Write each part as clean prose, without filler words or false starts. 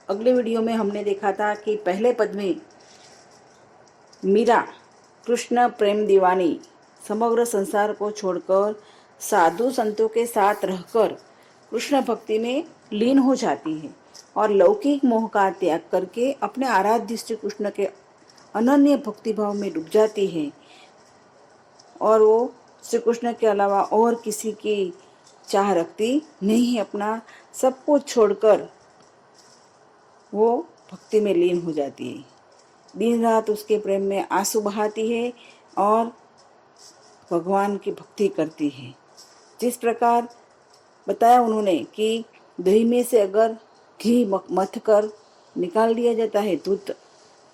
अगले वीडियो में हमने देखा था कि पहले पद में मीरा कृष्ण प्रेम दीवानी समग्र संसार को छोड़कर साधु संतों के साथ रहकर कृष्ण भक्ति में लीन हो जाती है और लौकिक मोह का त्याग करके अपने आराध्य श्री कृष्ण के अनन्य भक्ति भाव में डूब जाती है और वो श्री कृष्ण के अलावा और किसी की चाह रखती नहीं है। अपना सब कुछ छोड़कर वो भक्ति में लीन हो जाती है, दिन रात उसके प्रेम में आंसू बहाती है और भगवान की भक्ति करती है। जिस प्रकार बताया उन्होंने कि दही में से अगर घी मथ कर निकाल दिया जाता है दूध,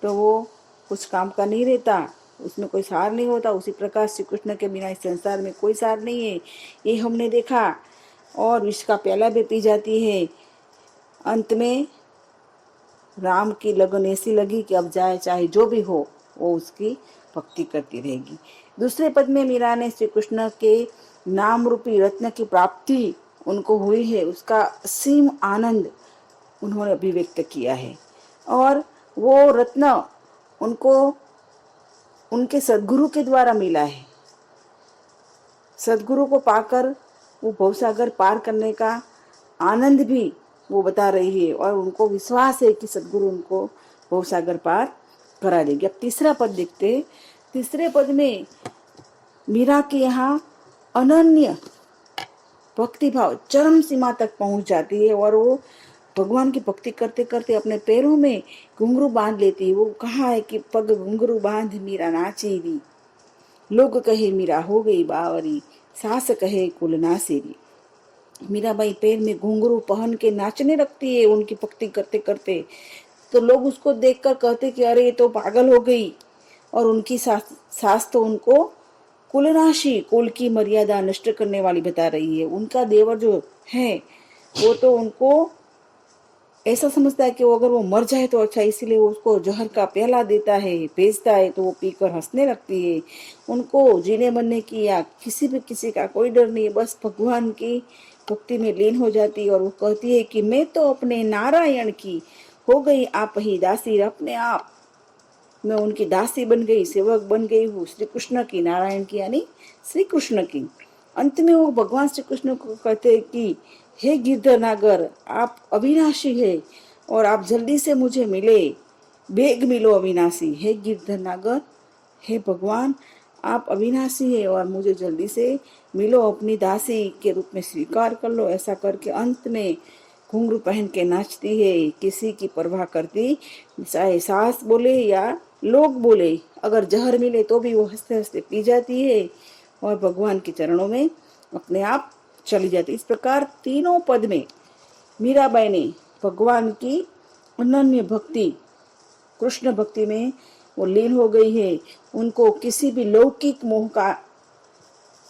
तो वो कुछ काम का नहीं रहता, उसमें कोई सार नहीं होता। उसी प्रकार श्री कृष्ण के बिना इस संसार में कोई सार नहीं है, ये हमने देखा। और विष का प्याला भी पी जाती है। अंत में राम की लगन ऐसी लगी कि अब जाए चाहे जो भी हो वो उसकी भक्ति करती रहेगी। दूसरे पद में मीरा ने श्री कृष्ण के नाम रूपी रत्न की प्राप्ति उनको हुई है, उसका असीम आनंद उन्होंने अभिव्यक्त किया है। और वो रत्न उनको उनके सद्गुरु के द्वारा मिला है। सद्गुरु को पाकर वो भवसागर पार करने का आनंद भी वो बता रही है और उनको विश्वास है कि सद्गुरु उनको भवसागर पार करा देंगे। अब तीसरा पद देखते हैं। तीसरे पद में मीरा के यहाँ अनन्य भक्ति भाव चरम सीमा तक पहुंच जाती है और वो भगवान की भक्ति करते करते अपने पैरों में घुंघरू बांध लेती है। वो कहा है कि पग घुंघरू बांध मीरा नाचेरी, लोग कहे मीरा हो गई बावरी, सास कहे कुल नासेरी। मीराबाई पैर में घुंघरू पहन के नाचने लगती है उनकी भक्ति करते करते। तो लोग उसको देखकर कहते कि अरे ये तो पागल हो गई। और उनकी सास तो उनको कुलनाशी, कुल की मर्यादा नष्ट करने वाली बता रही है। उनका देवर जो है वो तो उनको ऐसा समझता है कि वो अगर वो मर जाए तो अच्छा, इसीलिए वो उसको जहर का प्याला देता है, भेजता है, तो वो पीकर हंसने लगती है। उनको जीने मरने की या किसी का कोई डर नहीं है, बस भगवान की भक्ति में लीन हो जाती है। और वो कहती है कि मैं तो अपने नारायण की हो गई आप ही दासी, अपने आप मैं उनकी दासी बन गई, सेवक बन गई हूँ श्री कृष्ण की, नारायण की यानी श्री कृष्ण की। अंत में वो भगवान श्री कृष्ण को कहते हैं कि हे गिरधर नागर, आप अविनाशी है और आप जल्दी से मुझे मिले, बेग मिलो अविनाशी। हे गिरधर नागर, हे भगवान, आप अविनाशी है और मुझे जल्दी से मिलो, अपनी दासी के रूप में स्वीकार कर लो। ऐसा करके अंत में घुंघरू पहन के नाचती है, किसी की परवाह करती, चाहे सास बोले या लोग बोले। अगर जहर मिले तो भी वो हंसते हंसते पी जाती है और भगवान के चरणों में अपने आप चली जाती। इस प्रकार तीनों पद में मीराबाई ने भगवान की अनन्य भक्ति, कृष्ण भक्ति में वो लीन हो गई है। उनको किसी भी लौकिक मोह का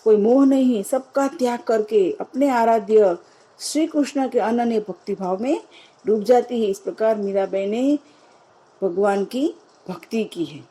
कोई मोह नहीं, सबका त्याग करके अपने आराध्य श्री कृष्ण के अनन्य भक्ति भाव में डूब जाती है। इस प्रकार मीराबाई ने भगवान की भक्ति की है।